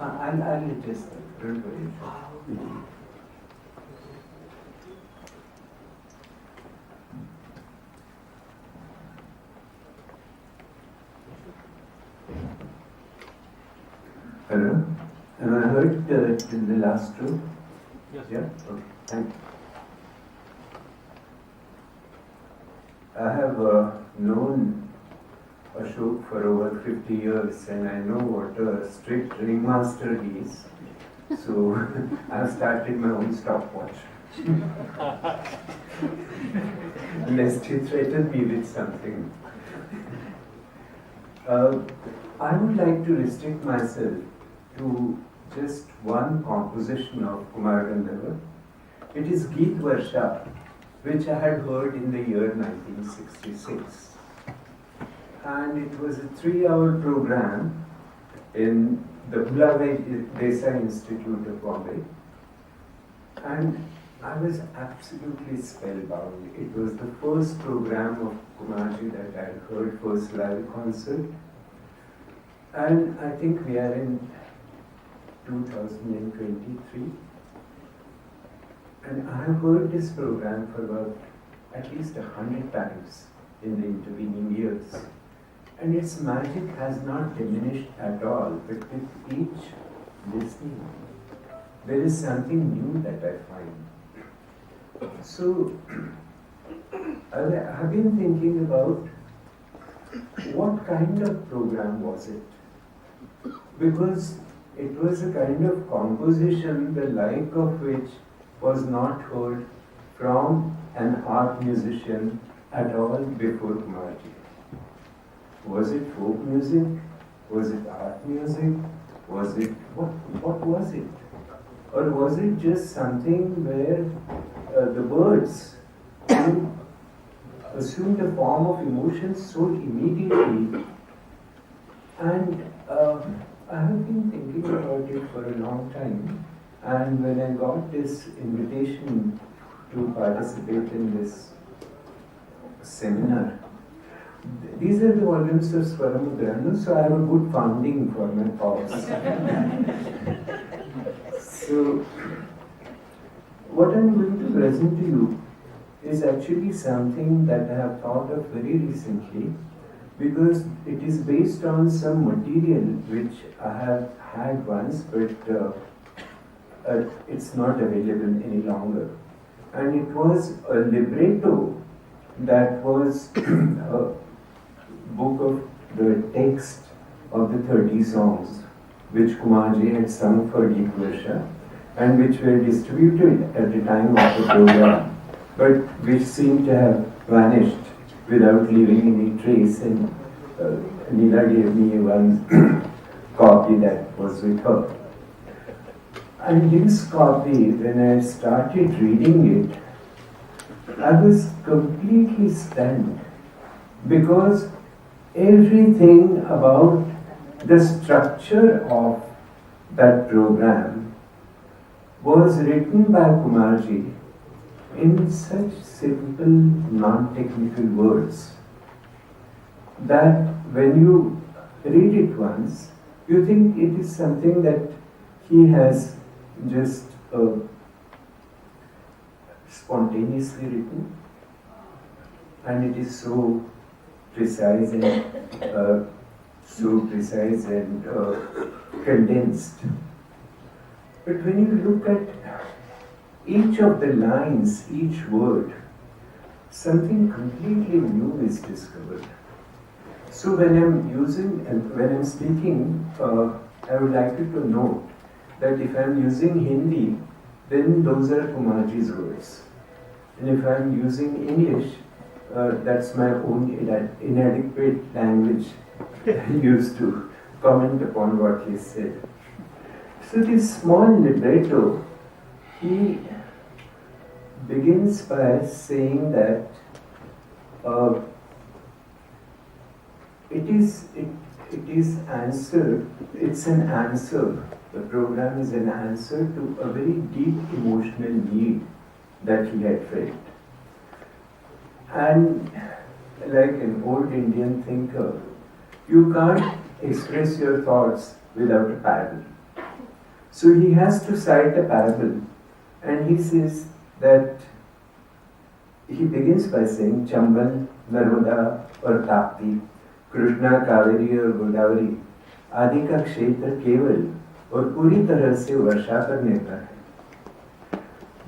I'll adjust that, don't worry. Hello? Am I heard till the last row? Yes. Yeah? Okay, thank you. I have known Ashok for over 50 years and I know what a strict ringmaster he is. So I've started my own stopwatch. Lest he threaten me with something. I would like to restrict myself to just one composition of Kumar Gandharva. It is Geet Varsha, which I had heard in the year 1966. And it was a 3-hour program in the Bhulabhai Desai Institute of Bombay. And I was absolutely spellbound. It was the first program of Kumarji that I had heard, first live concert. And I think we are in 2023. And I have heard this program for about at least 100 times in the intervening years. And its magic has not diminished at all, but with each listening, there is something new that I find. So, I have been thinking about what kind of program was it? Because it was a kind of composition the like of which was not heard from an art musician at all before Kumarji. Was it folk music? Was it art music? Was it, what was it? Or was it just something where the words assumed a form of emotion so immediately? And I have been thinking about it for a long time. And when I got this invitation to participate in this seminar, these are the volumes of Swaramudranu, so I have a good founding for my cause. So, what I'm going to present to you is actually something that I have thought of very recently, because it is based on some material which I have had once, but it's not available any longer. And it was a libretto that was a book of the text of the 30 songs which Kumarji had sung for Geet Varsha and which were distributed at the time of the program, but which seemed to have vanished without leaving any trace, and Neela gave me one copy that was with her. And this copy, when I started reading it, I was completely stunned, because everything about the structure of that program was written by Kumarji in such simple, non-technical words that when you read it once, you think it is something that he has just spontaneously written, and it is so precise and condensed. But when you look at each of the lines, each word, something completely new is discovered. So when I'm speaking, I would like you to note that if I'm using Hindi, then those are Kumarji's words. And if I'm using English, that's my own inadequate language used to comment upon what he said. So this small libretto, he begins by saying that it's an answer. The program is an answer to a very deep emotional need that he had felt. And like an old Indian thinker, you can't express your thoughts without a paddle. So he has to cite a parable, and he says that he begins by saying Chambal, Narmada और ताप्ती, कृष्णा, कावेरी और गोदावरी आदि का क्षेत्र केवल और पूरी तरह से वर्षा पर निर्भर है।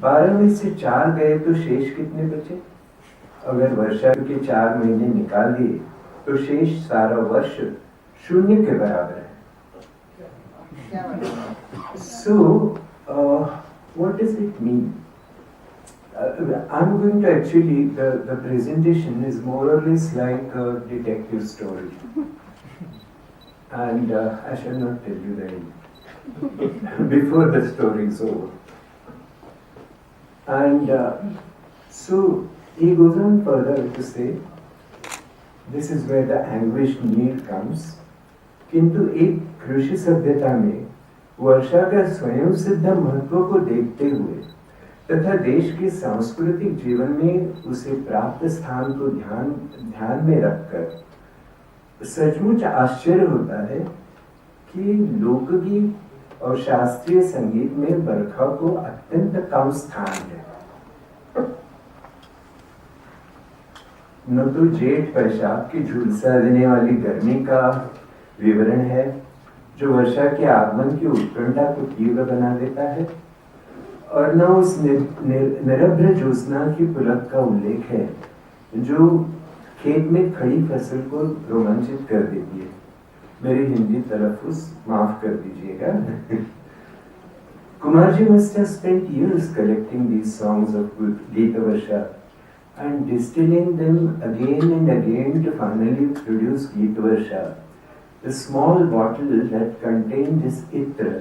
12 में से 4 गए तो शेष कितने बचे? अगर वर्षा के 4 महीने निकाल दिए तो शेष सारा वर्ष शून्य के बराबर है। So, what does it mean? I'm going to actually, the presentation is more or less like a detective story. And I shall not tell you the end before the story is over. And so he goes on further to say, this is where the anguished need comes. किंतु एक कृषि सभ्यता में वर्षा का स्वयं सिद्ध महत्व को देखते हुए तथा देश के सांस्कृतिक जीवन में उसे प्राप्त स्थान को ध्यान में रखकर सचमुच आश्चर्य होता है कि लोकगीत और शास्त्रीय संगीत में बरखा को अत्यंत कम स्थान है। न तो जेठ पेशाब की झुलसा देने वाली गर्मी का विवरण है जो वर्षा के आगमन की उत्कंठा को तीव्र बना देता है, और न उस निरभ्र ज्योत्सना की पुलक का उल्लेख है जो खेत में खड़ी फसल को रोमांचित कर देती है। मेरी हिंदी तलफ्फुज़ माफ कर दीजिएगा। Kumar ji must have spent years collecting these songs of Geeta Varsha and distilling them again and again to finally produce Geeta Varsha, the small bottle that contained this itra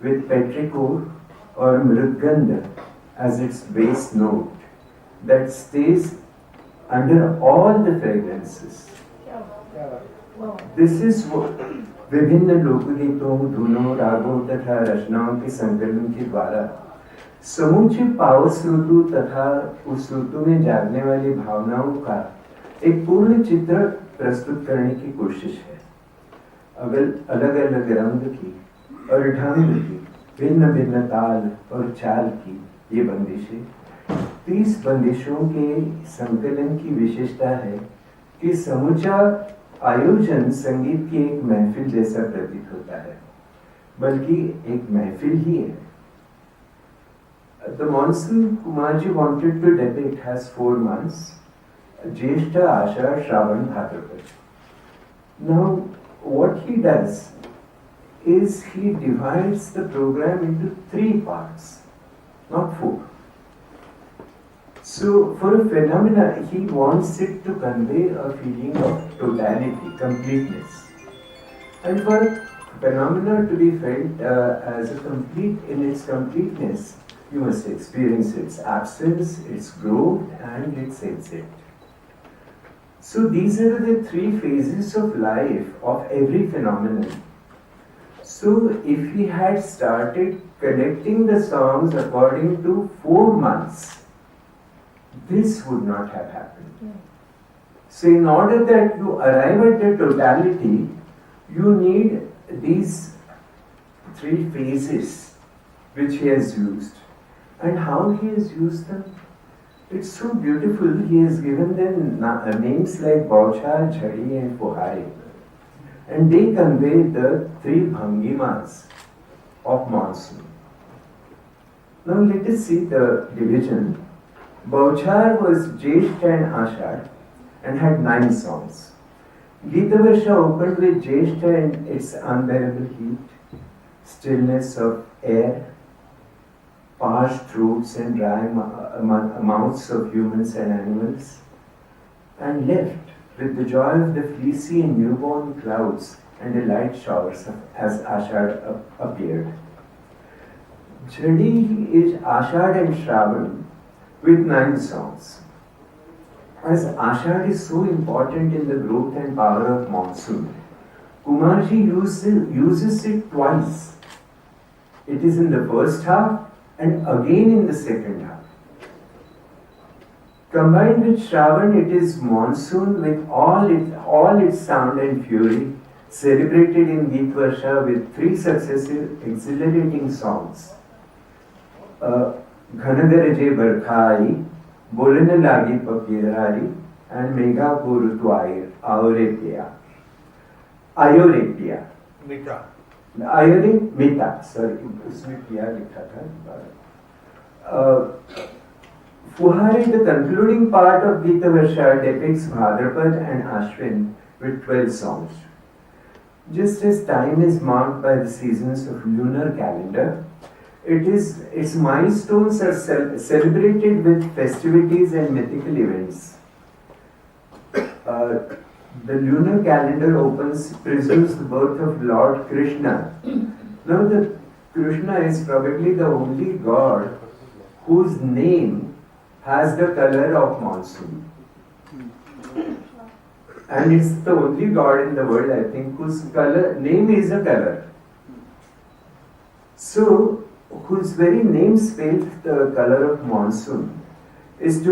with petrichor or mridganda as its base note that stays under all the fragrances. This is विभिन्न लोकगीतों, धुनों, रागों तथा रचनाओं के संकलन के द्वारा समूचे पावस ऋतु तथा उस ऋतु में जागने वाली भावनाओं का एक पूर्ण चित्र प्रस्तुत करने की कोशिश है। अलग अलग रंग की और ढंग की, भिन्न भिन्न ताल और चाल की ये बंदिशें, 30 बंदिशों के संकलन की विशेषता है कि समूचा आयोजन संगीत की एक महफिल जैसा प्रतीत होता है, बल्कि एक महफिल ही है। The monsoon Kumarji wanted to depict has 4 months: Jyeshtha, Ashadh, Shravan, Bhadrapad. Now, what he does is he divides the program into 3 parts, not 4. So, for a phenomena, he wants it to convey a feeling of totality, completeness. And for a phenomena to be felt as a complete, in its completeness, you must experience its absence, its growth, and its exit. So these are the 3 phases of life of every phenomenon. So if he had started collecting the songs according to 4 months, this would not have happened. So in order that you arrive at the totality, you need these 3 phases which he has used. And how he has used them? It's so beautiful. He has given them names like Bauchar, Jhadi and Fuhari. And they convey the 3 bhangimas of monsoon. Now let us see the division. Bauchar was Jyeshtha and Ashadh and had 9 songs. Geeta Varsha opened with Jyeshtha and its unbearable heat, stillness of air, parched throats and dry mouths of humans and animals, and left with the joy of the fleecy and newborn clouds and the light showers as Ashadh appeared. Jhadi is Ashadh and Shravan with 9 songs. As Ashadh is so important in the growth and power of monsoon, Kumarji uses it twice. It is in the first half and again in the second half. Combined with Shravan, it is monsoon with all its sound and fury, celebrated in Geet Varsha with 3 successive exhilarating songs. Ghanagaraje Barkhai, Bolane Lagi Pakirari, and Mega Purutwair, Ayorepia. Mita. Mita, sorry, उसमें किया लिखा था. Fuhari, the concluding part of Gita Varsha, depicts Bhadrapad and Ashwin with 12 songs. Just as time is marked by the seasons of lunar calendar, its milestones are celebrated with festivities and mythical events. The lunar calendar presumes the birth of Lord Krishna. Now, the Krishna is probably the only god whose name has the color of monsoon. And it's the only god in the world, I think, whose name is a color. So, whose very name spells the color of monsoon is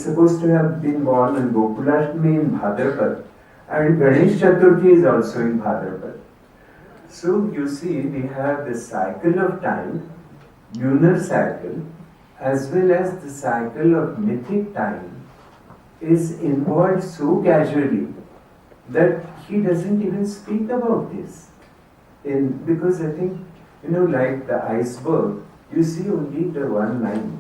supposed to have been born on Gokulashtami in Bhadrapad, and Ganesh Chaturthi is also in Bhadrapad. So you see, we have the cycle of time, lunar cycle, as well as the cycle of mythic time is involved so casually that he doesn't even speak about this. Because I think, like the iceberg, you see only the 1/9.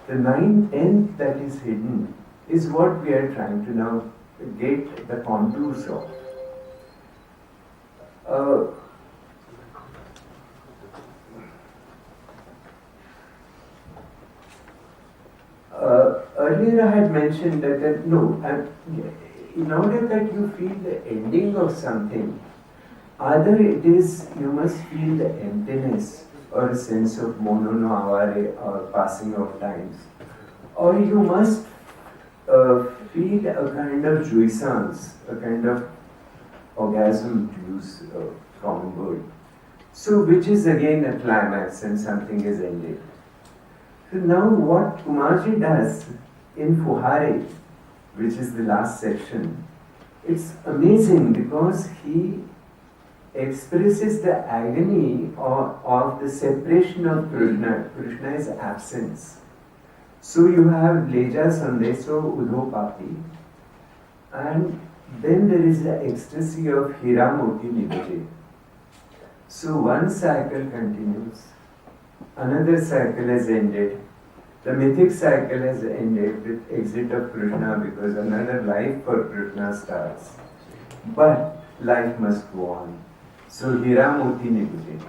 The 9/10 that is hidden is what we are trying to now get the contours of. Earlier I had mentioned that in order that you feel the ending of something, either it is you must feel the emptiness or a sense of monono avare or passing of times, or you must feel a kind of jouissance, a kind of orgasm, to use a common word. So, which is again a climax and something is ended. So now what Kumarji does in Fuhare, which is the last section, it's amazing because he expresses the agony of the separation of Krishna's absence. So you have Leja Sandeso Udho Papi, and then there is the ecstasy of Hiramoti Nibije. So one cycle continues, another cycle has ended, the mythic cycle has ended with exit of Krishna because another life for Krishna starts. But life must go on. So Hiramoti Nibije.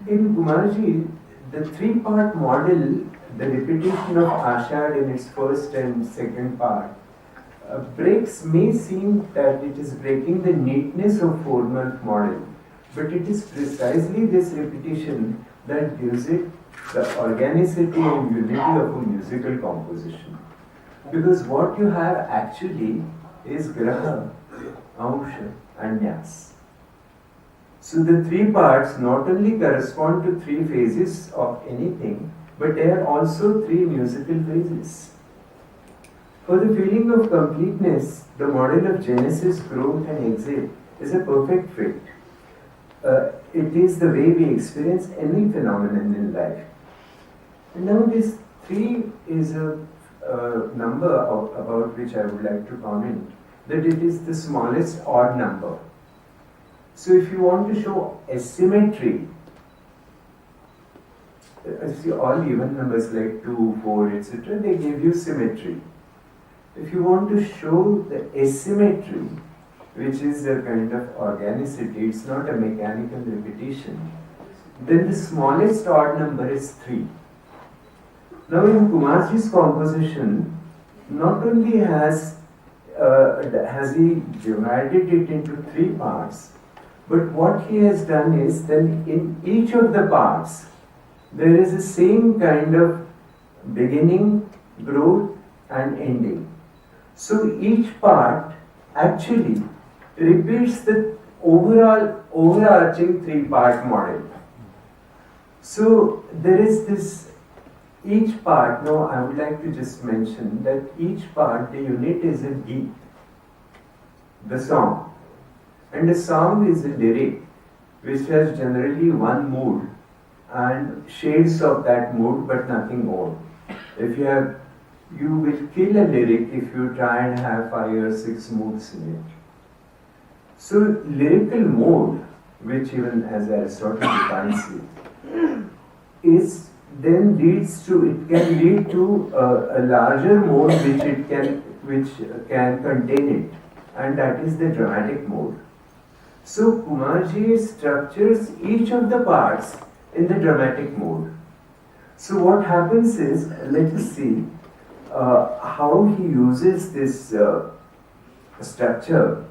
In Kumarji, the 3-part model, the repetition of Ashad in its first and second part, may seem that it is breaking the neatness of 4-month model, but it is precisely this repetition that gives it the organicity and unity of a musical composition. Because what you have actually is Graha, Amsha and Nyas. So the 3 parts not only correspond to 3 phases of anything, but they are also 3 musical phases. For the feeling of completeness, the model of genesis, growth and exit is a perfect fit. It is the way we experience any phenomenon in life. And now this 3 is a number about which I would like to comment, that it is the smallest odd number. So if you want to show asymmetry, see all even numbers like 2, 4, etc., they give you symmetry. If you want to show the asymmetry, which is a kind of organicity, it's not a mechanical repetition, then the smallest odd number is 3. Now in Kumarji's composition, not only has he divided it into 3 parts, but what he has done is then in each of the parts, there is the same kind of beginning, growth and ending. So each part actually repeats the overarching 3-part model. So there is this, each part, now I would like to just mention that each part, the unit is a Geet. the song. And a song is a lyric which has generally one mood and shades of that mood but nothing more. You will kill a lyric if you try and have 5 or 6 moods in it. So lyrical mode, which even as Aristotle defines it, is then it can lead to a larger mode which can contain it, and that is the dramatic mode. So Kumarji structures each of the parts in the dramatic mode. So what happens is, let us see how he uses this structure.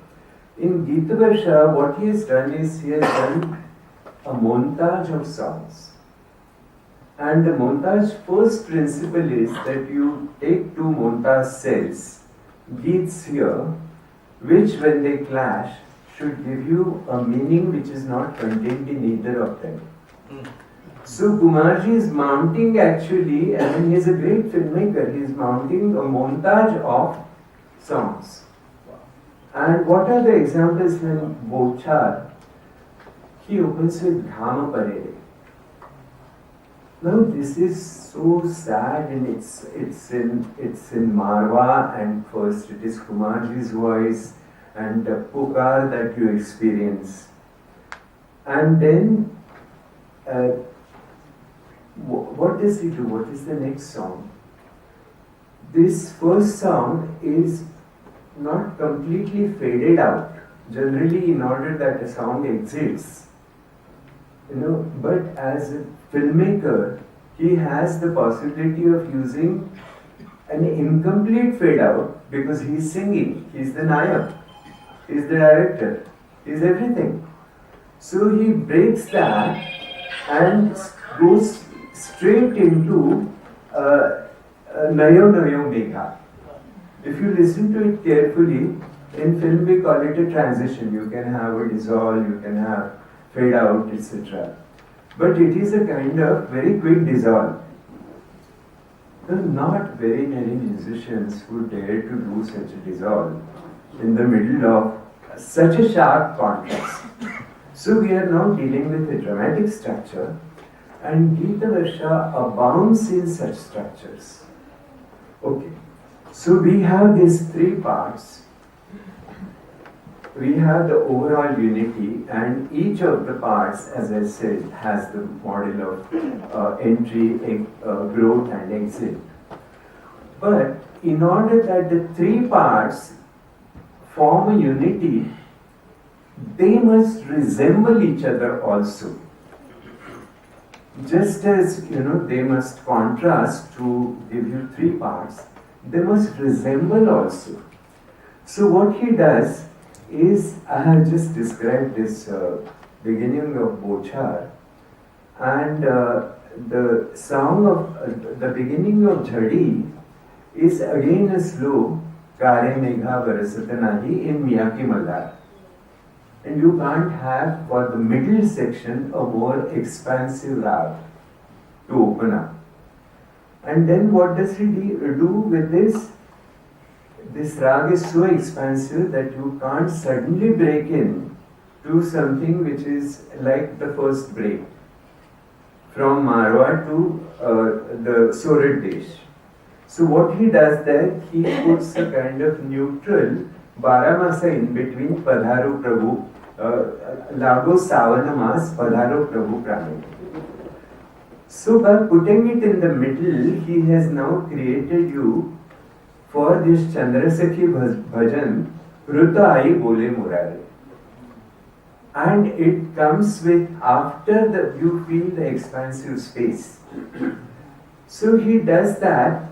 In Gita Varsha, what he has done is he has done a montage of songs. And the montage first principle is that you take 2 montage cells, beats here, which when they clash should give you a meaning which is not contained in either of them. So Kumarji is mounting actually, he is a great filmmaker, he is mounting a montage of songs. And what are the examples in Bochar? He opens with Ghama Parere. Now this is so sad, and it's in Marwa, and first it is Kumarji's voice and the pukar that you experience. And then what does he do? What is the next song? This first song is not completely faded out. Generally, in order that a song exists, but as a filmmaker, he has the possibility of using an incomplete fade out because he is singing, he is the nayak, he is the director, he is everything. So he breaks that and goes straight into Nayo Nayo Megha. If you listen to it carefully, in film we call it a transition. You can have a dissolve, you can have fade out, etc. But it is a kind of very quick dissolve. There are not very many musicians who dare to do such a dissolve in the middle of such a sharp contrast. So we are now dealing with a dramatic structure, and Gita Varsha abounds in such structures. Okay, so we have these 3 parts. We have the overall unity, and each of the parts, as I said, has the model of entry, growth and exit. But in order that the 3 parts form a unity, they must resemble each other also. Just as they must contrast to give you 3 parts, they must resemble also. So what he does is, I have just described this beginning of Bochar, and the song of the beginning of Jhadi is again a slow Kare Megha Varasat Nahi in Miyaki Mallar. And you can't have for the middle section a more expansive rag to open up. And then what does he do with this? This rag is so expansive that you can't suddenly break in to something which is like the first break from Marwa to the Sorat Desh. So what he does there, he puts a kind of neutral Baramasa in between Padharo Prabhu, Lago Savanamas, Padharo Prabhu Prame. So by putting it in the middle, he has now created you for this Chandrasakhi bhajan, Ruta Ai Bole Murare. And it comes with, after you feel the expansive space. So he does that.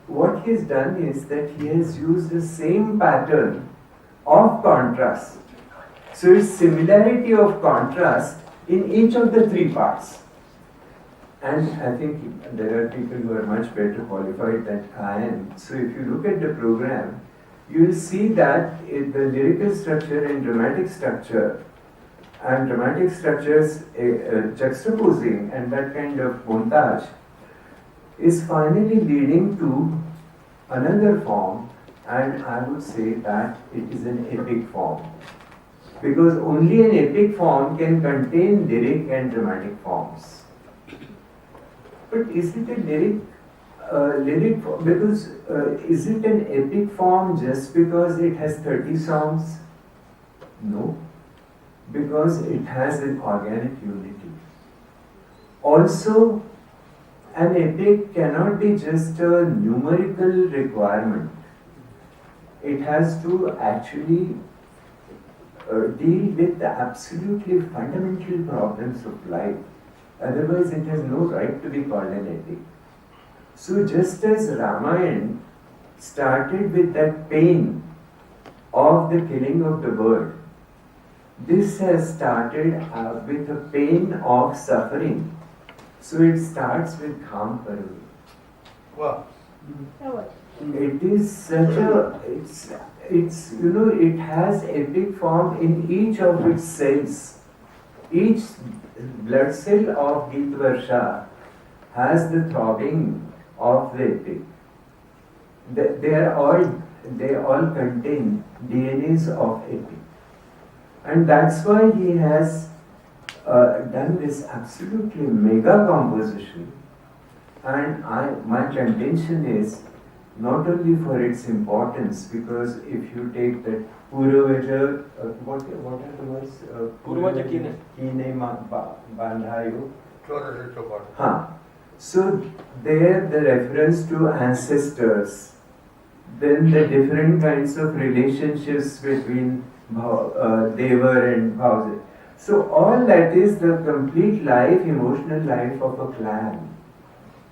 What he's done is that he has used the same pattern of contrast. So it's similarity of contrast in each of the 3 parts. And I think there are people who are much better qualified than I am. So if you look at the program, you will see that the lyrical structure and dramatic structure, and dramatic structures juxtaposing and that kind of montage is finally leading to another form, and I would say that it is an epic form. Because only an epic form can contain lyric and dramatic forms. But is it a is it an epic form just because it has 30 songs? No, because it has an organic unity. Also, an epic cannot be just a numerical requirement. It has to actually deal with the absolutely fundamental problems of life. Otherwise, it has no right to be called an epic. So, just as Ramayana started with that pain of the killing of the bird, this has started with a pain of suffering. So, it starts with Kham Parv. Wow. It is such a, it's it has epic form in each of its cells. Each blood cell of Geet Varsha has the throbbing of the epic. They all contain DNAs of epic. And that's why he has done this absolutely mega composition. And my contention is not only for its importance, because if you take that Puravaja, what are the words? Purvaja Kine. Kine Bandhayo. Closer. Huh. So there the reference to ancestors, then the different kinds of relationships between Devar and Bhauja. So all that is the complete life, emotional life of a clan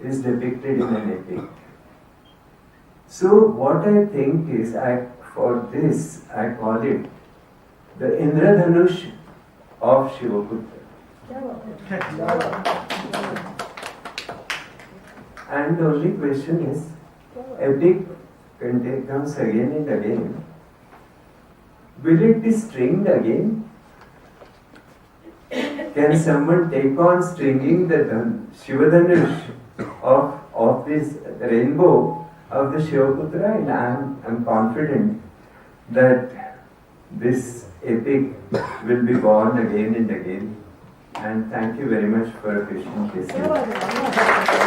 is depicted in an epic. So what I think is, for this I call it the Indradhanush of Shivaputra. And the only question is, epic comes again and again. Will it be stringed again? Can someone take on stringing the Shivadhanush of this rainbow of the Shivaputra? And I'm confident that this epic will be born again and again. And thank you very much for a patient listening.